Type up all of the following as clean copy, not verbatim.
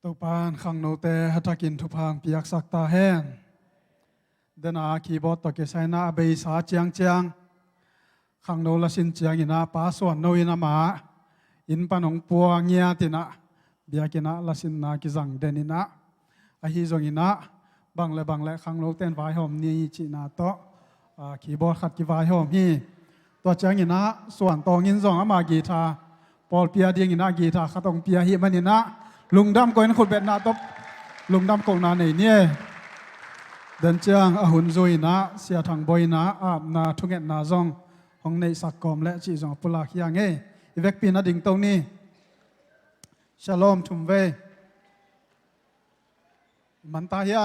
ตัวปานขังโนเตฮัตกินทุพังปียกสักตาแห้งเดนาคีย์บอร์ดตะเกใส่หน้าเบยสาเจียงขังโนละสินเจียงอินาป้าส่วนโนอินามาอินปนงปัวเงียตินะเบียกินะละสินนากิจังเดนินะอหิจงอินะบังและขังโนเต้นไว้หอมนี่จีนาโตคีย์บอร์ดขัดกีไว้หอมฮีตัวเจียงอินะส่วนตองอินจงอามากีตาปอลเปียดิ้งอินะกีตาขัดตองเปียฮีมันอินะลุงดำก็ยังขุดเบ็ดนาตบลุงดำกงนาในเนี่ยเดินเจียงอาหุนจุยนะเสียทางบอยนะอาบนาทุกเงนาจงห้องในสักกอมและจีจงปุลาขียงเออีเวกปีนาดิ่งตรงนี้ชาลอมทุมเวมันตายา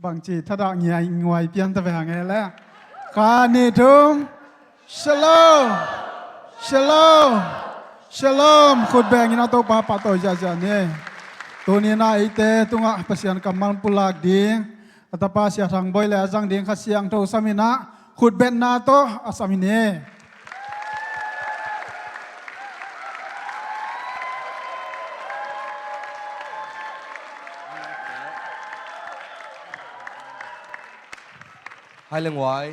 บางจีถ้าด่างเงียงวยเปียนตะเวงเอแล้วคานิทุมชาลอมShalom, khut beng ina to pa pa to jaja ne. To ni na ite tunga pasian kamal pulak ding atapa sia thang boy le ajang ding khasiang to samina khut ben na to asamine. Hai leng wai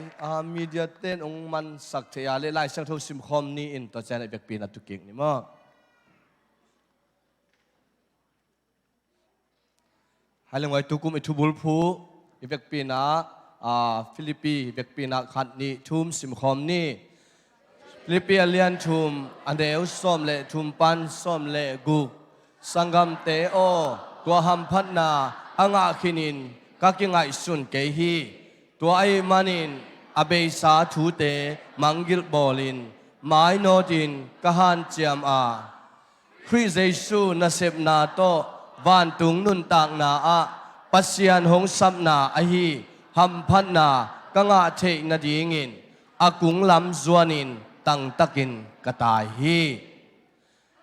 media ten ong man sak thea le lai sang tho sim khom ni in to chan bek pin atu king ni mo hai leng wai tukum itu bulphu bek pin na Philippi bek pin na khat ni thum sim khom ni Philippi alian thum andeu som le thum pan som le gu sangam te o tua ham phat na anga khinin ka ki ngai sun ke hiตัวไอ้มานินอเบสาทูเตมังกิลบอลินไม้โนดินกะฮันเจียมอาคริสเยซูนาเซบนาโตวานตุงนุนตากนาอาปัสยานหงซับนาอหีหัมพันนากะงะเทนาดีงินอากุงลำจวนินตังตะกินกะตายฮี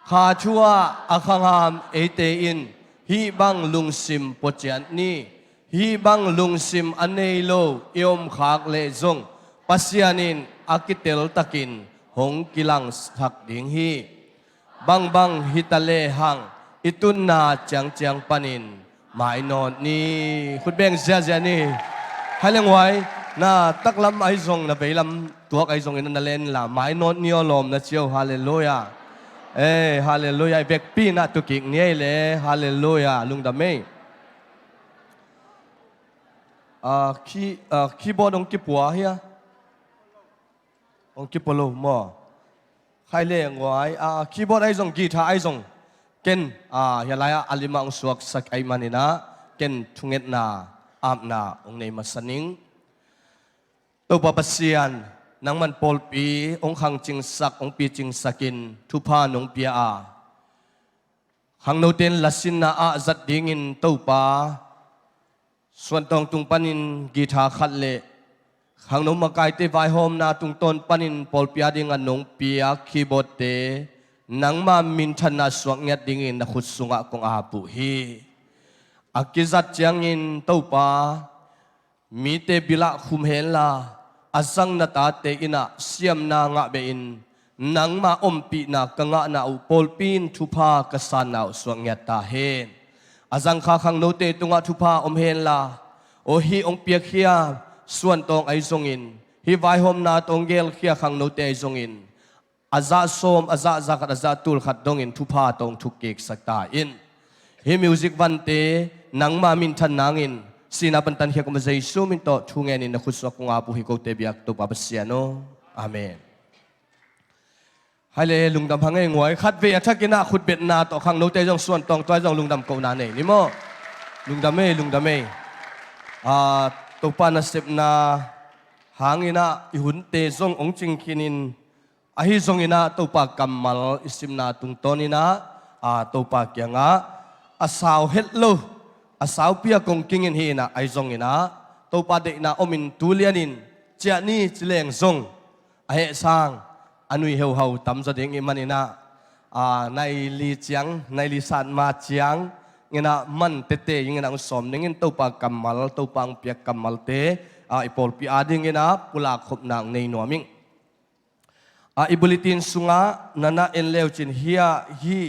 ข้าชัวอาคังหามเอเตอินฮีบังลุงซิมปจยันนีฮีบังลุงซิมอันเนโลยอมขากเลจงปัสยานินอากิเตลตะกินหงกิลังสักดิงฮีบังฮิตาเลหังอิตุนนาจังปานินหมายนอนนี่คุณเบงเสียนี่ให้เลี้ยงไว้น่าตักลำไอซงน่ะไปลำตัวไอซงอินนั่นเล่นละหมายนอนนิยลมนะเชียวฮาเลลูยาฮาเลลูยาเบกปีน่ะตุกิกเนี่ยเลยฮาเลลูยาลุงดำเมคีย์บอร์ดองกิปัวเฮียองกิปโลมอใครเล่งไว้คีย์บอร์ดไอซงกีตาร์ไอซงเก่นเฮียไลอาอลิมังสวกสักไอมันนี่นะเก่นทุงเอ็ดนาอาบนาองในมัสนิงตัวปปัสยานนังมันปอลปีองขังจิงสักองปีจิงสักินทุพานองเปียขังโนเตนลัสินนาจัดดิ่งินตัวปาส่วนตรงตุงปนินกีตาขัดเละขังนมกายเตไวโฮมนาตุงต้นปนินปอลเปียดิงันนงเปียคีย์บอร์ดเตนังมามินทันนาสวงเงียดิงินนักขุดสุงะกงอาบุฮีอากิจัดเจียงอินตัวปามีเตบิละคุมเฮลาอาซังนาตาเตอินะเสียมนางะเบอินนังมาอมปีนากงะนาอุปอลปีนทุพากษานาสวงเงียตาเฮนอาจังข้าขังโนเตตุงะทุพาอมเฮนลาโอฮีองเปียเขียส่วนตองไอซงอินฮีไวโฮมนาตองเกลเขียขังโนเตไอซงอินอาซาโซมอาซาซักอาซาตุลขัดดงอินทุพาตองทุกเกกสักตาอินฮีมิวสิกวันเตนังมามินทันนางอินสินาปันตันเขียกุมใจซูมินโตทุงเงินนักขุดสวกงอาบุฮิโกเตบิยักตุปาปเสียโนอาเมนให้เลยลุงดำพังไอ้งวยคัดเวียถ้ากินหน้าขุดเบ็ดนาต่อขังโนเตจงส่วนตองตัวจงลุงดำกูนาเนี่ยนี่มั้งลุงดำเมตัวปานาเสพนาหางอินะอิหุนเตจงองจิงคินินอาฮิจงอินะตัวปากำมัลอิสิมนาตุงตอนินะตัวปากยังอาสาวเฮลโลอาสาวเปียกงกิงอินฮีนะไอจงอินะตัวปาเดนะอมินตูเลียนินเจนี่จิเลงจงอาเหสังอันวิเฮาตำจะเด้งอิมันนี่นะในลีเจียงในลีสันมาเจียงเงินะมันเตเตยังเงินะสมเงินตัวปากกำมัลตัวปังเปียกกำมัลเตอีปอลปีอาดิงเงินะปุลาขบนางในหนัวมิงอิบุลิตินสุงะนันนะเอ็นเลวจินเฮียฮี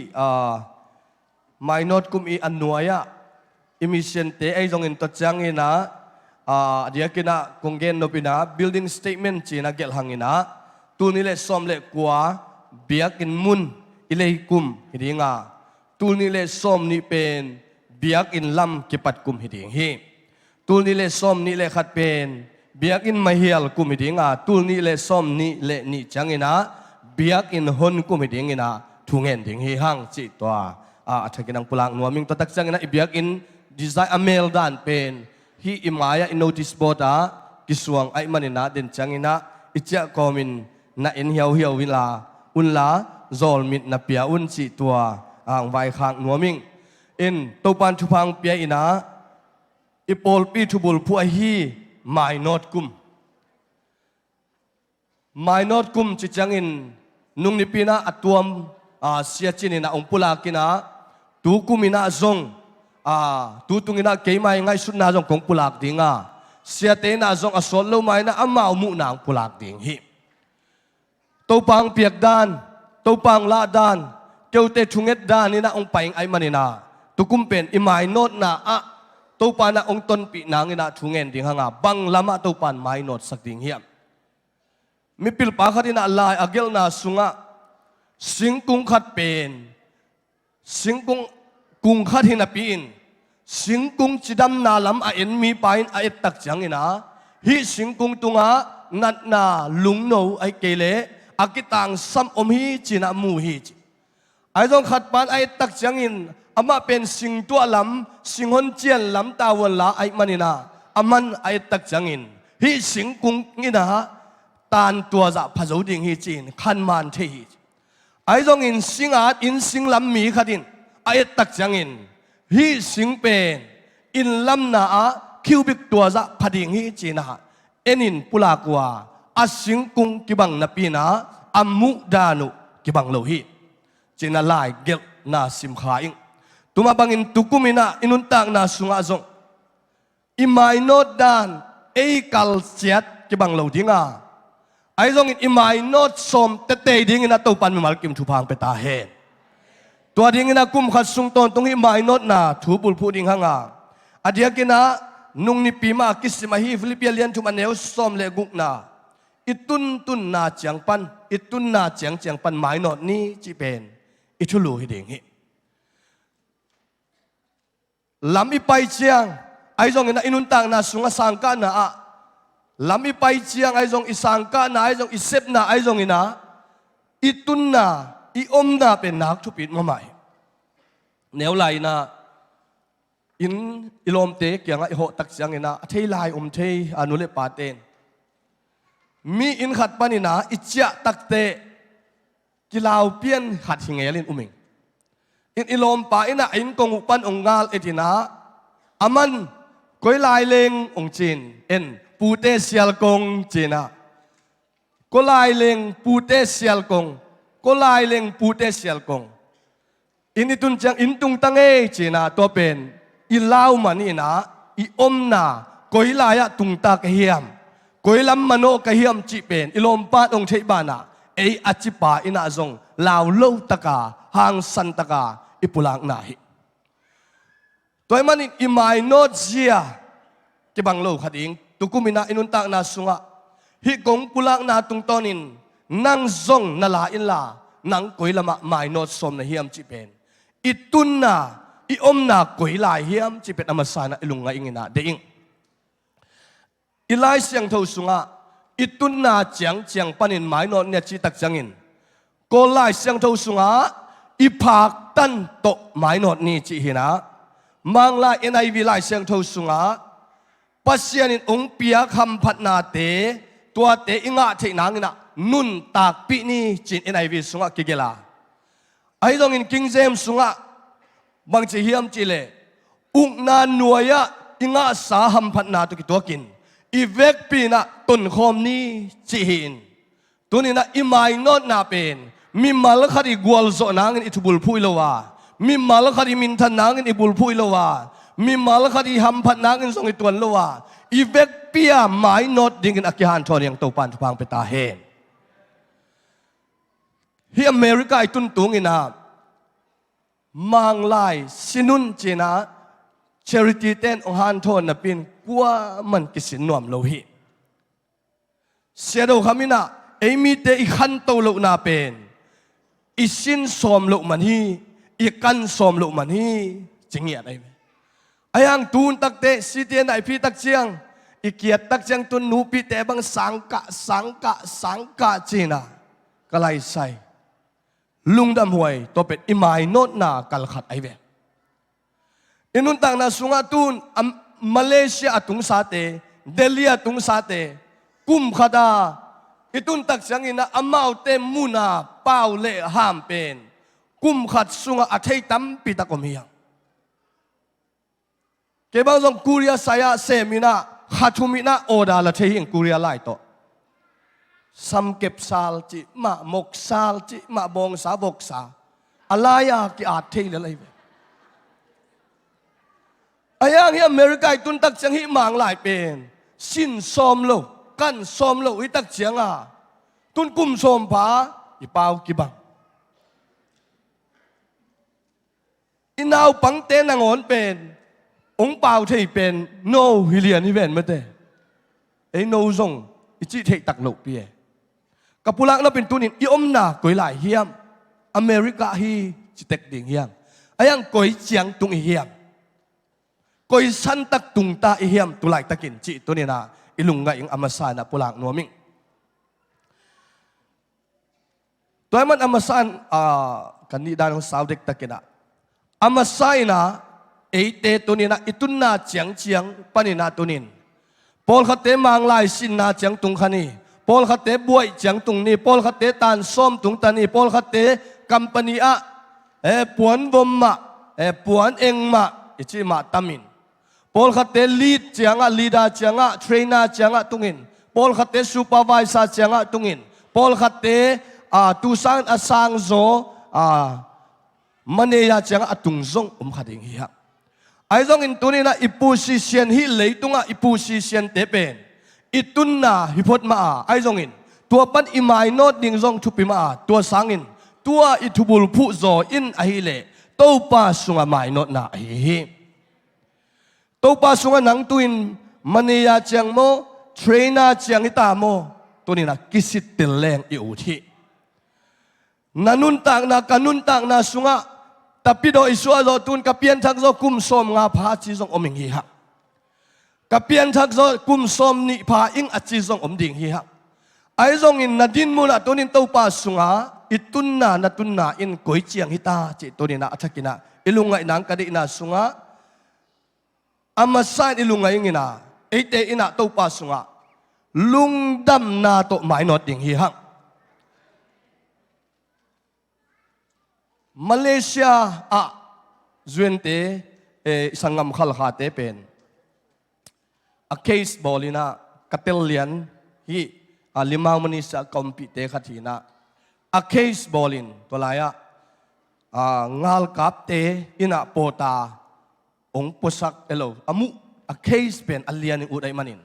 mai not kum I anuaya emission te ai jong in to changina dia kina kongen no pina building statement china gel hangina tunile somle kwa biak in mun ilei kum hidinga tunile som ni pen biak in lam kipat kum hiding hi tunile som ni le khat pen biak in mahial kum hidinga tunile som ni le ni changina biak in hon kum hidingina thungen ding hi hang chi to athakinang pulang nuaming to tak changina ibiak in design amel dan pen hi imaya in notice board kisuang ai manina den changina icha komin na in hiau hiau wila unla zol mit na pia un chi tua ang vai khang nuaming in topan thupang pia ina ipol pi thubul pu hi mai not kum chi changin nung ni pina atuam sia chinina ongpula kina tu kumina zong tu tungina keimai ngai sunna jong kong pulak dinga sia te na jong asol lo mai na amau mu nang pulak ding hi to pang piak dan to pang la dan keu te thunget dan ni na ong paing ai manina tu kumpen imai not na to pa na ong ton pi nang ina thungen ding hanga bang lama to pan mai not sak ding hiam mi pil pa khatina lai agel na sunga singkung khat pen singkung kung khat hina piin singkung chidam na lam a en mi pain a et tak changina hi singkung tunga nat na lungno ai kele akitang sam om hi china mu hi ai dong khat pan ai tak changin ama pen sing tu lam singhon chian lam tawon la ai manina aman ai tak changin hi singkung ngina tan tua za phazau ding hi chin khan man the hi ai dong in singat in singlam mi khatin ai tak changin hi singpen in lam na cubic tua za phading hi china enin pulakwa a singkung kibang na pina amu danu kibang lo hi china lai gel na sim khaing tuma bangin tukumina inuntang na sunga zong imai not dan ei kal chiat kibang lo dinga ai zong in imai not som te ding ina to pan mal kim thu phang pe ta heตัวดิ้งนะกุมขัดสุงตอนตรงที่ไม่นอดนะถูบุลพูดิ้งหางอาเดียกินะนุ่งนิปีมากิสมาฮีฟิลิปปิเลียนทุมันเนวซ้อมเลกุกนะอิตุนตุนนาเจียงปันอิตุนนาเจียงปันไม่นอดนี้จีเป็นอิทุลูฮิดิ้งฮิลำอีไปเจียงไอ้จงนะอินุนต่างนะสุงสังกานะลำอีไปเจียงไอ้จงอิสังกานะไอ้จงอิเซปนะไอ้จงนะอิตุนนาอีอมนาเป็นนักทุปิดมาใหม่แนวไหลนะอินอิลอมเตกอย่างไอโหตักจังนะเทลายเทอนุเลปาเตนมีอินขัดปานินะอิจตักเตกิลาวเปียนขัดหิงเอลินมิงอิลอมปาอินะอินกงอุปันองงาลเอตินะอามันกอยลายเลงองจีนปูเตเซียลกงจีนะกอยลายเลงปูเตเซียลกงก็ลายเลงปูเตเซียลกงอินตุนจังอินตุงตังเอจีนาตัวเป็นอิลาวมันนี่นะอิอมนาก็อิลายะตุงตากะเฮียมก็อิลัมมโนกะเฮียมจีเป็นอิลอมปาองเทบานะเออจิปาอินาจงลาวโลตะกาหางสันตะกาอิปุลังนาฮิตัวมันอิมายโนเซียกิบังโลขัดอิงตุกุมินาอินุนตากนาสุงะฮิกงปุลังนาตุงตอนินนังซงนาลาอินลานังกุยละมะไม่นอดสมนะเฮียมจีเป็นอิตุนนาอิอมนากุยลายเฮียมจีเป็นอมสานะอิลุงไงอิงนะเดอิงอิไลเสียงเท่าสุงะอิตุนนาเจียงปันินไม่นอดเนี่ยจีตักจังอินก็ไลเสียงเท่าสุงะอิภาคตันโตไม่นอดนี่จีหินะมังลาเอ็นไอวีไลเสียงเท่าสุงะปัสยานินองเปียคำพัดนาเตตัวเตอิงะเทนังนะนุนตากปีนี้จีนเอ็นไอวีสุงะกิเกลาไอ้ตรงอินคิงเจมสุงะบางจีเฮียมจีเลอุกนาหน่วยะอิงะสาหัมพัดนาตุกิตัวกินอีเวกปีนะตุนคอมนี้จีหินตัวนี้นะอิมายนอดนาเป็นมีมาลคดีกวลโซนางอิทุบุลพุยโลวามีมาลคดีมินทันนางอิบุลพุยโลวามีมาลคดีหัมพัดนางอิส่งอิตวนโลวาอีเวกปียไม้นอดดิ่งอินอักยานทอนยังโตปันทุพังเปตาเฮนที่อเมริกาตุนตุงอินา มังไลสินุนจีน่า charity เต้นองฮันโทนนับเป็นกัวมันกิสินนวมโลหิเสียดขามินะเอมีเตอีขันโตโลนาเป็นอีสินสมโลมันฮีอีกันสมโลมันฮีจริงอย่างไรไอ้ยังตูนตักเตะสิเตียนไอพี่ตักเชียงอีเกียรตักเชียงตุนนูปีเตะบังสังกะจีน่ากลายใส่ลุงดำหวยตัวเป็ดอิมายโนดนากัลขัดไอเวอินุนต่างนาสุงาตูนมาเลเซียตุงสาเตเดลียตุงสาเตกุมขดาอิตุนตักเชียงอินะอามาเตมุนาเป้าเล่ห้ามเป็นกุมขัดสุงาอัฐยตัมปิตะกมียังเก็บเอาส่งกุริยาสายเซมินะขัดทุมินะโอดาละเทียงกุริยาไลโตสัมเก็บซาลจิมาหมกซาลจิมาบงสาบกสาอะไรอะกิอาเทลอะไรเว้ยไอ้ยังที่อเมริกาตุนตักเสียงหิมังหลายเป็นสินซอมโลกันซอมโลอิตักเสียงอ่ะตุนกุมซอมผาอีเปากิบังอินาวปังเตนังอนเป็นองเปาที่เป็นโนฮิเลียนนี่เป็นไม่ได้ไอ้โนซงอิจิเทตักโลเปียกับปุลักนั่นเป็นตัวนี้อีอมนาก๋วยหลายเฮียมอเมริกาฮีจิเต็กดิ่งเฮียมไอ้ยังก๋วยเจียงตุงเฮียมก๋วยสันตักตุงตาเฮียมตุหลายตะกินจิตัวนี้นะอีลุงไงยังอามาซานะปุลักนัวมิงตัวมันอามาซานกันนี่ด้านของสาวเด็กตะกินอะอามาซานะไอเตตัวนี้นะอีตุนนาเจียงปนินาตัวนี้พอลขัดเตมังลายสินนาเจียงตุงขันี่พอลขัดเตบวยเจียงตุงนี่พอลขัดเตตานส้มตุงตานี่พอลขัดเตกัมปนีอะปวนบมมะปวนเองมะอิจิมาตามินพอลขัดเตลีดเจียงอะลีดาเจียงอะเทรนนาเจียงอะตุงินพอลขัดเตซูเปอร์ไวเซอร์เจียงอะตุงินพอลขัดเตตูซังอสังโซมันเนียเจียงอะตุงซงขัดเองเฮียไอ้ตรงอินตัวนี้นะอิปูซิเซียนฮิเลยตุงะอิปูซิเซียนเตเป็นอิตุนนาฮิพดมาไอ้ตรงอินตัวปันอิมายโนดดิ่งซงทุปิมาตัวสังอินตัวอิทุบุลผู้โซอินไอฮิเลตัวป้าสุงะมายโนดนาฮิตัวป้าสุงะนังตุอินมันเนียเจียงโมเทรนนาเจียงอิตาโมตัวนี้นะกิสิตติลแรงอิอุทินันุนต่างนากันุนต่างนาสุงะtapi do isu alo tun kapian thak zo kum som nga pha chi zong oming hi ha kapian thak zo kum som ni pha ing a chi zong om ding hi ha ai zong in nadin mula tunin to pa sunga itunna natunna in koi chiang hita chi tonina athakina ilungai nang kadi na sunga amasan ilungai ngina eite ina to pa sunga lungdam na to mai not ding hi haมาเลเซียจวนเตสังกัมขลขาเตเป็นเคสบอลินะกัตเตลเลียนฮีลิมามนิสคอมพิเตขัดทีนะเคสบอลินตัวลายงาลกับเตอินะโปตาองปุสักเอโลอามุเคสเป็นอัลเลียนอุดัยมันิน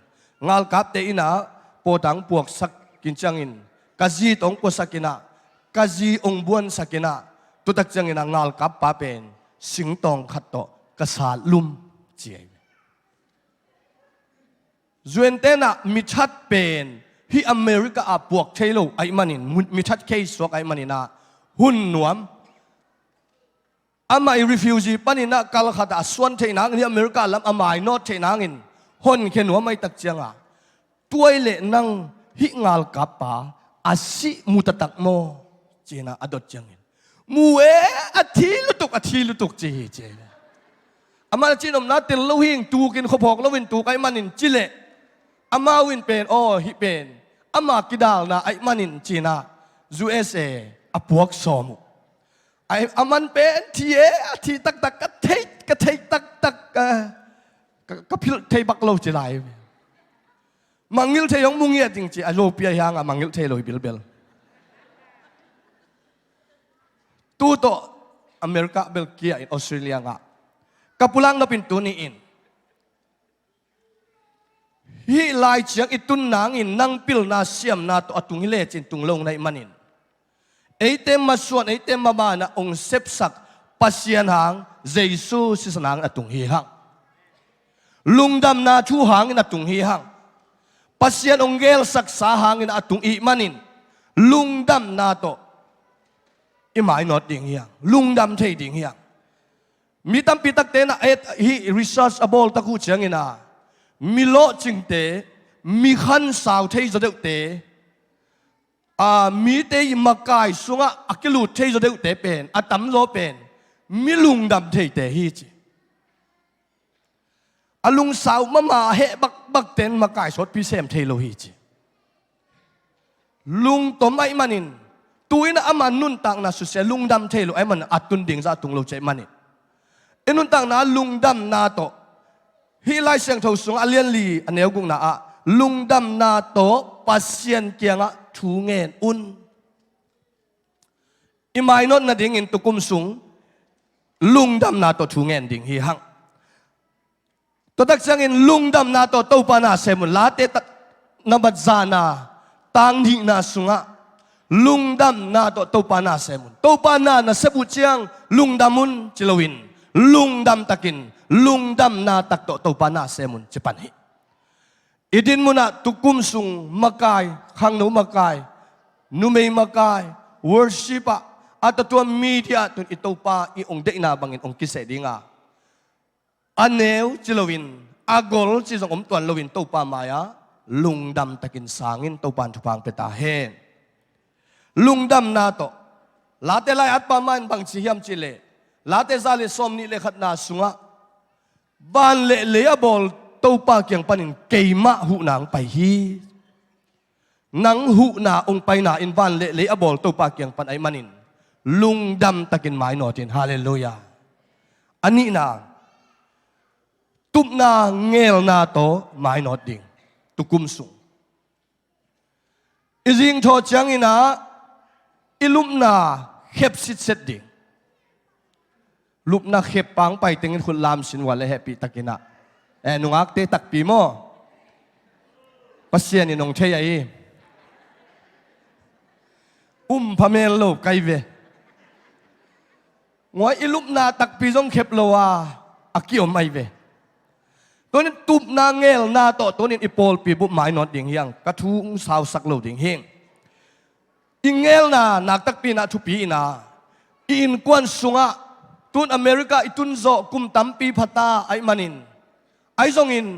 งาลกับเตอินะโปตังปวกสักกินจังอินกาจีองปุสักินะกาจีองบวนสักินะตุตักจังอินงาลกับป้าเป็นสิงตองขัดโตกษาลุมเจียจวนเตนะมิชัดเป็นที่อเมริกาปวกเทโลไอมันนินมิชัดเคสวกไอมันนินะหุ่นหนวมอามารีฟิวจีปนินะกัลขัดส่วนเทนังที่อเมริกาลำอามาโนเทนังอินหุ่นเขนหัวไม่ตักจังตัวเล่นังฮิงาลกับป้าอาศิมุตตักโมเจนะอดจังอินมัวอาทิลุตุกเจอามาจีนอมนัดเตลโลหิงตูกินขบกแล้ววินตูไอมันนินจิเลอามาวินเป็นฮิเป็นอามากิดาลนะไอมันนินจีน่า USA อพวกสมุไออามันเป็นทีตักกะเทตักกะพิลเทบักโลจิไลมังงิลเทยองมุงเงียจริงๆไอโลเปียยังมังงิลเทโลบิลตูโตอเมริกาเบลเกียอินออสเตรเลียกับpulang na pintu ni in hi lai chiang itun nangin nang pil na siam na to atung hile chin tunglong na imanin eite masuan eite mama na ong sepsak pasien hang Jesu sisanang atung hi hang lungdam na thu hang in atung hi hang pasien ongel saksa hang in atung I manin lungdam na to imai not ding hiang lungdam thei ding hiang mi tam pitak te na et hi research abol taku chiang ina mi lo ching te mi khan saw thei zo deu te mi te makai sunga akilu thei zo deu te pen atam zo pen mi lungdam thei te hi chi alung saw mama he bak ten makai sot pi sem thei lo hi chi lung to mai manin tuina aman nun tang na su se lungdam thei lo ai man atun ding za tung lo che manin enun tang na lungdam na to hi lai siang tho sung alian li aneu gung na a lungdam na to pasien kianga thu ngen un imai not na ding in tukum sung lungdam na to thu ngen ding hi hang to tak sang in lungdam na to pa na semun late tak nabat zana tang ni na sunga lungdam na to pa na semun to pa na sebu chiang lungdamun chilowin lungdam takin lungdam na tak to pa na semun chipan hi idin muna tukum sung makai khang no makai numei makai worship at to media tun itopa I ong de na bangin ong kise dinga aneu chilowin agol chi jong om tuan lowin to pa maya lungdam takin sangin to pan thupang peta hen lungdam na to late lai at pa man bang chi hiam chile late zale som ni le khat na sunga ban le abol to pa kyang panin keima hu nang pai hi nang hu na ong pai na in ban le abol to pa kyang pan ai manin lungdam takin mai notin hallelujah ani na tup na ngel na to mai not ding tukum sung izing tho chang ina ilum na khep sit set ding lup na khep pang pai tengin khul lam sin wala happy takina nungak te tak pi mo pasien ni nong thei ai phamel lo kai ve ngoi ilup na tak pi jong khep lo a akiom mai ve tonin tup na ngel na to tonin ipol pi bu mai not ding hiang ka thung saw sak lo ding heng ingel na nak tak pi na thu pi na in kwan sunga tun America itun zo kum tampi phata ai manin ai zong in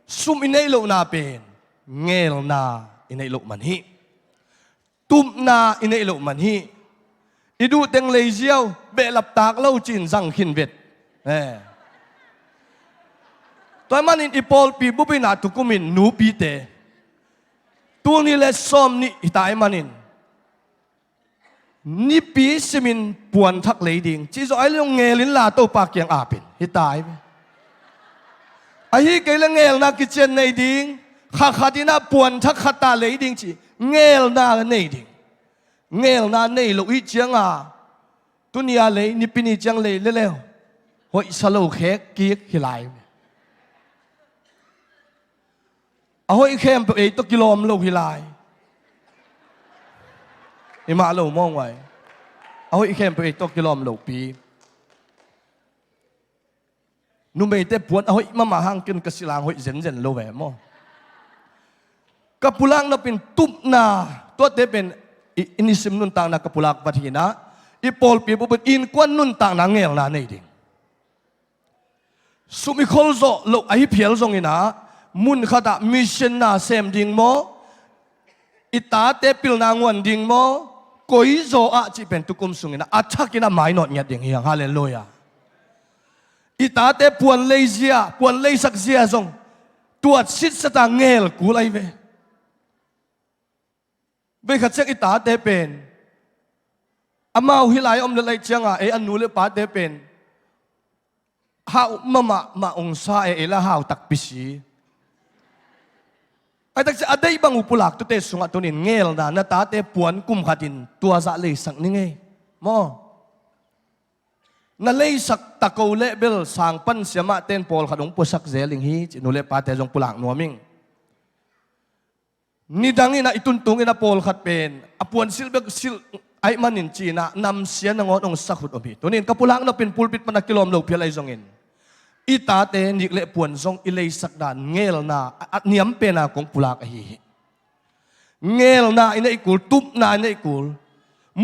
sum inei lo na pen ngel na inei lo man hi tum na inei lo man hi idu teng lei ziaw be lap tak lo chin zang khin vet toy manin ipol pi bupina tukumin nu pi te tu ni le som ni itai manin ni pi simin puan thak leiding chi zo ai long ngelin la to pa kyang apin hitai ai hi ke le ngel na kitchen nei ding khatina puan thak khata leiding chi ngel na nei ding ngel na nei lo I chiang tunia le ni pini chiang le le hoi salo khek kiek hilai hoi khem pe to kilom lo hilai ima lo mong wai hoi khem pe to kilom lo pi nu mei te puan hoi mama hang kin kasilang hoi zen lo ve mo kapulang na pin tup na to te pen inisim nun tang na kapulak bathina ipol pi bu in kwan nun tang na ngel na nei ding sumi khol zo lo ai phial zong ina mun khata mission na sem ding mo ita te pil na ngwan ding mo koi zo a chi pen tukum sungina athakina mai not nya ding hiang hallelujah ita te puan leizia puan leisak zia zong tuat sit sata ngel kulai ve ve khat chek ita te pen amau hilai om le lai changa anu le pa te pen ha ma ong sa la hau tak pisi ai tak se adai bang upulak tu te sunga tunin ngel na ta te puan kum khatin tua za le sak ni nge mo na le sak tako le bel sang pan siama ten pol khadong posak zeling hi chinule pa te jong pulak nuaming ni dangina itun tung ina pol khat pen apuan sil ไอ้มันนินจีน่ะนำเสียนงอดองสักหุดอมฮีตัวนี้กับปุลังเราเป็นปูลปิดมันกิโลมโลกเพียไรจงอินอีตาเตนิกเละปวนจงอิเลสักดานเงลนาอัดเนียมเป็นนาของปุลักฮีเงลนาอินไอกูตุบนาอินไอกู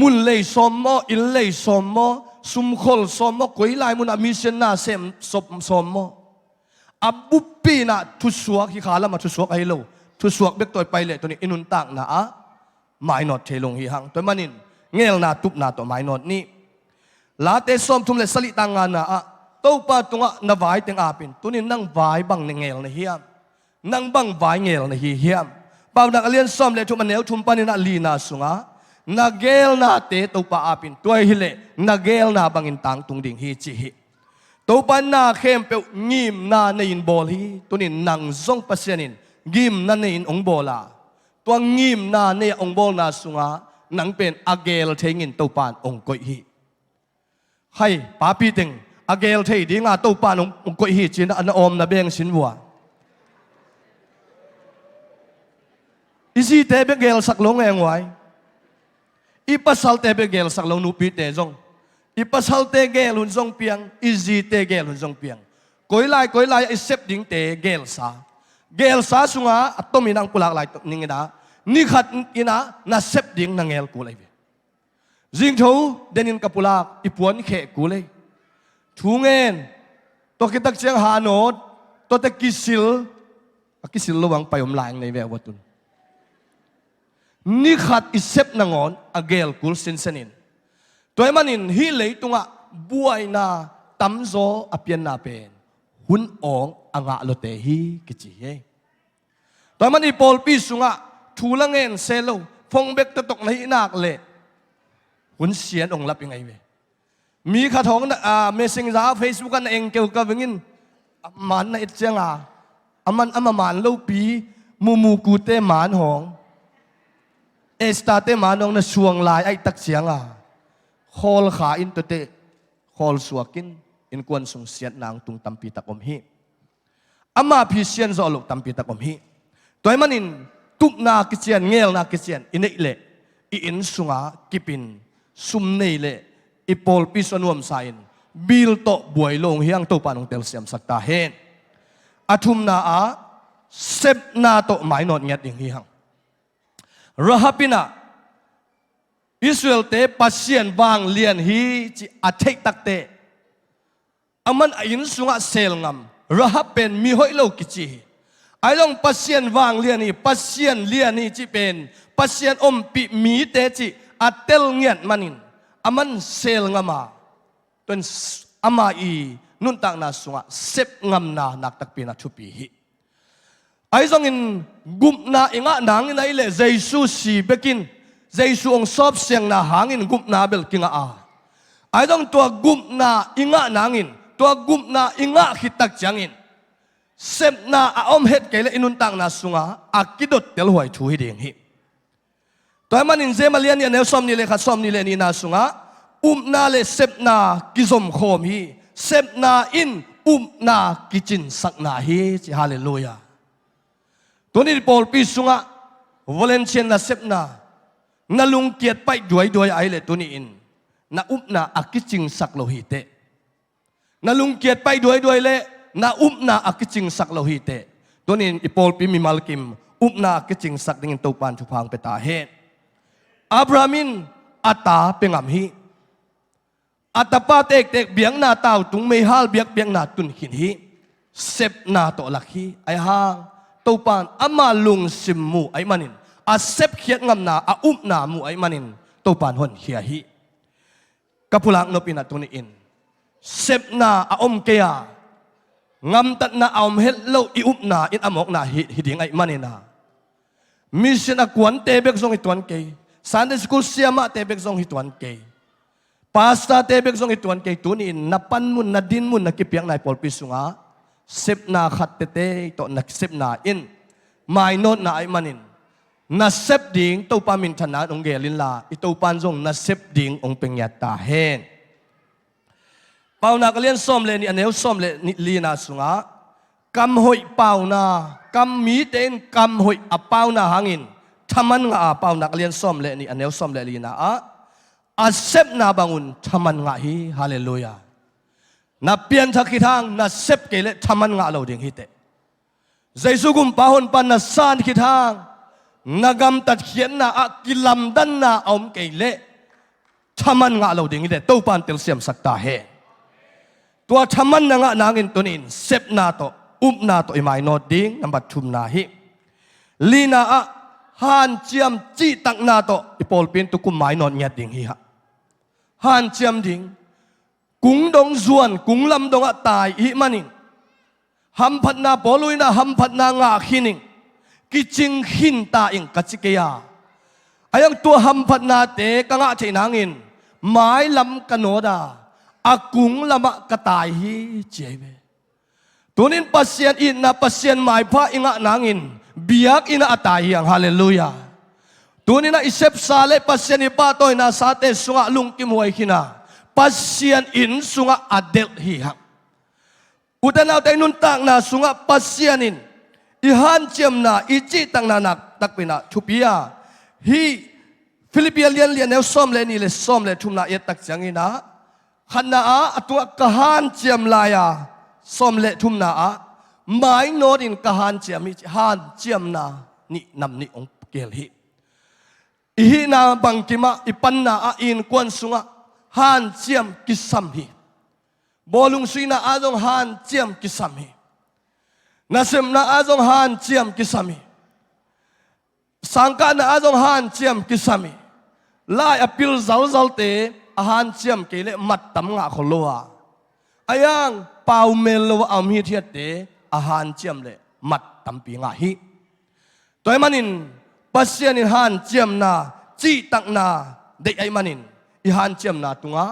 มุนเลยสมมออินเลยสมมอสุมขลสมมอกุยลายมุนอามิเซนนาเซมสมสมมออับบุปปีน่ะทุสวกที่ขาละมาทุสวกไอโลทุสวกเบกตัวไปเลยตัวนี้อินุนตักนะอะไม่นอดเทลงฮีหังตัวมันนินเงลนาตุบนาตัวไม่นอดนี่ลาเตสอมทุมเลสลิตังงานนะอะตัวปาตุงะนาวายเต็งอาปินตัวนี้นั่งวายบังเงลในเฮียมนั่งบังวายเงลในเฮียมป่าวนักเรียนซ้อมเลยทุมันเนวทุมปานินาลีนาสุงะนักเกลนาเตตัวปาอาปินตัวฮิเลนักเกลนาบังอินตังตุงดิ่งฮีจีฮีตัวปานาเข้มเปียวงิมนาในอินบอลฮีตัวนี้นังซงปัสยานินงิมนาในอินองบอลาตัวงิมนาในองบอลนาสุงะนังเป็นอาเกลเทงินตัวปานองกอยฮีให้ป้าปีติงอาเกลเทดีงาตัวปานองกอยฮีจีนอันอมนาเบงสินวัวอิสิเตเบเกลสักลงเองไว้อีปัสสัลเตเบเกลสักลงนูปีเตจงอีปัสสัลเตเกลุนจงเปียงอิสิเตเกลุนจงเปียงกอยไลไอเซปดิงเตเกลซาสุงาอัตโตมินังปุลักไลนิงนะนี่ขัดอินะน่าเซปดิงนังเกลกูเลยจิงทูเดนินกับปุลักอีปวนเขกูเลยทูเงินตัวกิตักเชียงฮานอดตัวตะกิสิลระวังไปอมลายในแวววัตุนนี่ขัดอิเซปนังอนอเกลกุลสินเซนินตัวมันนินฮิเลยตุงะบัวนาตัมโซอเปียนนาเป็นหุ่นองอ่างะโลเตฮีกิจิเฮตัวมันอีปอลปีสุงะทูละเงินเซโลฟงเบกตะตกในนักเละหุ่นเสียนองรับยังไงเวมีข้าท้องเมสเซนจาเฟซบุ๊กกันเองเกี่ยวกับเงินมันในเจ้ามันมันเล่าปีมูกูเตมันหองเอสตาเตมันองน่ะช่วงลายไอตักเสียงคอลขาอินตัวเตคอลสวกินอินกวนส่งเสียนนางตุงตัมปีตะกอมฮีมาพิเศษจอลุกตัมปีตะกอมฮีตัวมันอินตุกนากิเชียนเงลนากิเชียนอินเละอินสุงากิปินซุมเนเละอีปอลปิสนวมไซน์บิลโตบวยลงเฮียงโตปานองเตลเซียมสักตาเฮนอาทุมนาเซบนาโตไม่นอดเงียดดิ่งเฮียงรหับินาอิสราเอลเตปัสเซียนบางเลียนฮีจีอาเทกตักเตมันอินสุงาเซลงามรหับเป็นมีหอยโลกิจีไอ้ลงปัสเซียนวางเลียนนี่ปัสเซียนเลียนนี่จีเป็นปัสเซียนอมปีมีเตจีอัตเตลเงียดมันินมันเซลงามาจนมาอีนุนตักนาสุงะเซบงามนานักตักปีนาทุปีฮีไอ้จงอินกุมนาอิงะนางอินไอเล่เจสุสีเบกินเจสุองซอบเสียงนาหางอินกุมนาเบลกิงไอ้จงตัวกุมนาอิงะนางอินตัวกุมนาอิงะขิตักจังอินเซบนาอมเฮ็ดเกลอินุนตักนาสุงะอากิดดเตลหวยทูฮิเดียงฮีตัวมันอินเจมาเลียนเนี่ยเนวซอมนี่เลยขัดซอมนี่เลยนี่นาสุงะนาเลเซบนากิซอมโคมฮีเซบนาอินนากิจินสักนาฮีจิฮาเลลูยาตัวนี้ปอลปีสุงะวอลเลนเชียนนาเซบนาลุงเกียรติไปด้วยไอเลตัวนี้อินนานาอากิจิงสักโลหิเตนาลุงเกียรติไปด้วยเลนาอากิจิงสักโลหิเตตัวนี้อีปอลปีมีมัลกิมนาอากิจิงสักดิ่งตัวปานทุพังเปตาเฮอับรามินอัตตาเป็นงามฮีอัตปาเตกเบียงนาเต่าตุงไม่ฮัลเบียงนาตุนหินฮีเซบนาโตลักฮีไอฮางตัวปานมาลุงซิมมูไอมันินเซบเขียดงามนานามูไอมันินตัวปานหนเฮียฮีกับพลังนปินาตุนิอินเซบนาอมเกียงามตัดนาอมเฮลโลอินาอินอมอกนาฮิดิงไอมันินามิชนากวนเตเบกซงฮิตวันเกย์ซันเดย์สกูลเซียมาเตเบกซงฮิตวันเกย์พาสต้าเตเบกซงฮิตวันเกย์ตุนินนับปันมุนนัดดินมุนนักกิเปียงนายปอลปิสุงาเซบนาขัดเตเตโตนักเซบนาอินไม่โนดนาไอมันินนัเซบดิ่งตัวปามินธนาองเกลินลาอิตัวปันจงนัเซบดิ่งองเป็งยาตาเฮนเป่านักเรียนซ้อมเลยนี่อันเนี้ยซ้อมเลยนี่ลีนาสุงากำหอยเป่านากำมีเต้นกำหอยเป่านาหางินทำมันเป่านักเรียนซ้อมเลยนี่อันเนี้ยซ้อมเลยลีนา asep na bangun thaman nga hi hallelujah na pian thaki thang na sep kele thaman nga lo ding hi te Giêsu gum pahon pan na san ki thang nagam tat khian na akilam dan na om kele thaman nga lo ding hi te to pan tel siam sakta he tua thaman na nga nangin tunin sep na to na to imai not ding number thum na hi lina han chiam chi tak na to ipol pin tu kum mai non nya ding hi ha han chiam ding kung dong zuan kung lam dong tai hi manin ham phat na polui na ham phat na nga khining kiching hin ta ing kachikeya ayang tu ham phat na te ka nga theinangin mai lam kanoda akung lama katai hi chebe tunin pasien in na pasien mai pha inga nangin biak ina atai yang hallelujah tunin na isep sale pasien ipa toy na sate sunga lungkim huai khina pasien in sunga adel hi ha udanaw tay nun tak na sunga pasien in ihan chiam na ichi tang na nak takpina thupia hi Philippine lian neu som le ni le som le thum na yet tak changina khanna atua kahan chiam laya som le thum na mai no din kahan chiam mi han chiam na ni nam ni ong kel hi hi na bangkima ipan na in kwan sunga han chiam kisam hi bolung suina azong han chiam kisam hi nasem na azong han chiam kisam hi sangka na azong han chiam kisam hi lai apil zal te han chiam kele mat tam nga kholowa ayang pau melo am hi thiat te han chiam le mat tam pi nga hi toy manin pasien in han chiam na chi tak na de ai manin i han chiam na tunga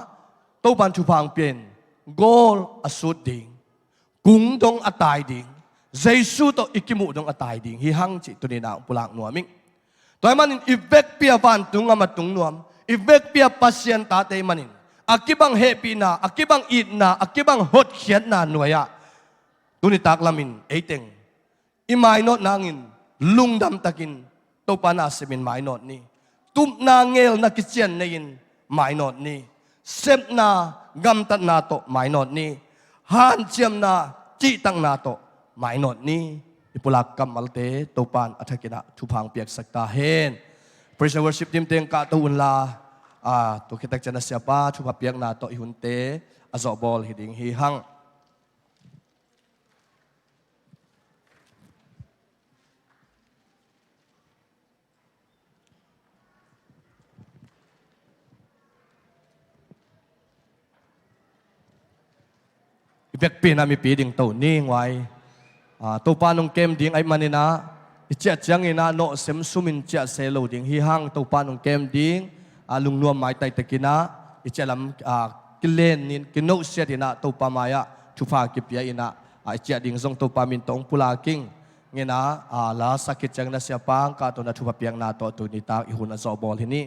to ban thu phang pen gol asut ding kung dong atai ding Giêsu to ikimu dong atai ding hi hang chi tu ni na pulang nuaming toy manin ivek pia van tunga matung nuam ivek pia pasien ta te manin akibang happy na akibang eat na akibang hot khian na nuaya tuni taklamin eiteng imai not nangin lungdam takin to pana semin mai not ni tum na ngel na kichian nein mai not ni sep na gam tat na to mai not ni han chiam na chi tang na to mai not ni ipulak kamalte to pan athakina thupang piak sakta hen praise and worship team teng ka to unla to kitak chana siapa thupa piak na to ihunte azo bol hiding hi hang việc pin ami pi ding to ni ngwai to panong kem ding ai manina icha changina no sem sumin cha selo ding hi hang to panong kem ding lung nuam mai tai takina icha lam kilen nin kino sia dina to pamaya thufa kipia ina icha ding zong to pamin tong pula king ngena la sakit changna sia pang ka to na thufa piang na to tu ni ta ihuna zo bol hini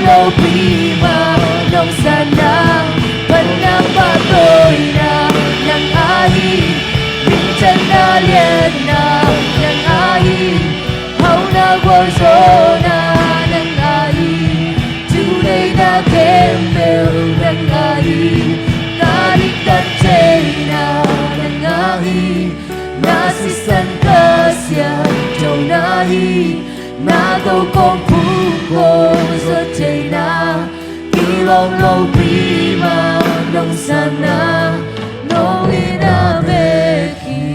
lo prima nong sana panang patoy na ng ahi minsan na lian na ng ahi hau na warso na ng ahi tunay na kembel ng ahi naligtan na ng ahi nasisan kasya châu nahi nagaw kong puko sa na ilong lo prima nong sana nong inabeki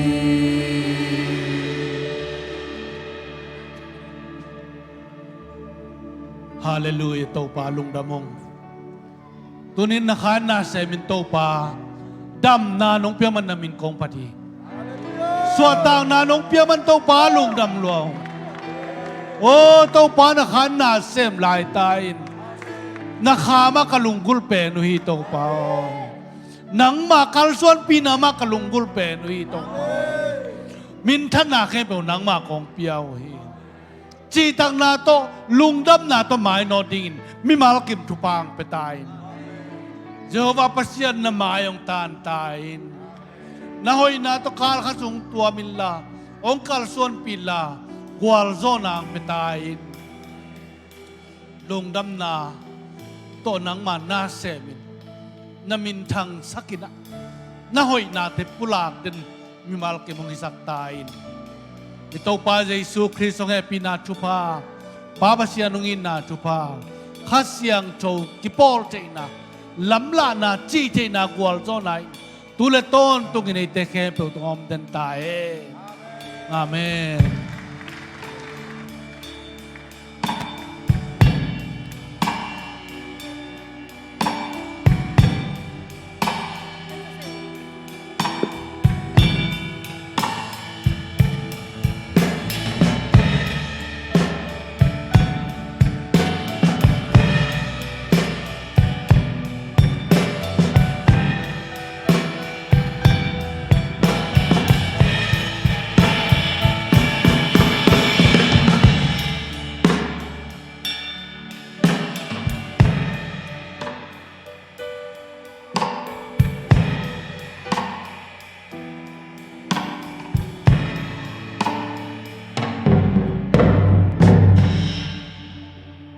Hallelujah tau pa lung damong tunin na kana sa min tau pa dam na nong piaman namin kong pati suatang na nong piaman tau pa lung dam luang o tau pa na kana sem lai tain nakama kalunggul pe no hi tau pa nang makalsuan pinama kalunggul pe no hi tau pa minท่านนาแค่เป็นนางมาของเปียวhiจีตังนาโตลุงดับนาโตหมายนอดินมิมาลกิมทุปางไปตายเจอว่าปัสยันนาหมายองตานตายนาหอยนาโตคาลขสุงตัวมิลลาองคัลส่วนปิลากวลโซนางไปตายลุงดับนาโตนางมานาเซมินนามินทังสักินะนาหอยนาเทปุลากเดนมิมาลกิมองฮิสักตายIto pa Yesu Kristo nga pinachupa, papasya nungin na chupa, kasyang chow kipol chay na, lamla na chi chay na guwal zonay, tuleton tungin ay tekhe pe utong om den tae. Amen.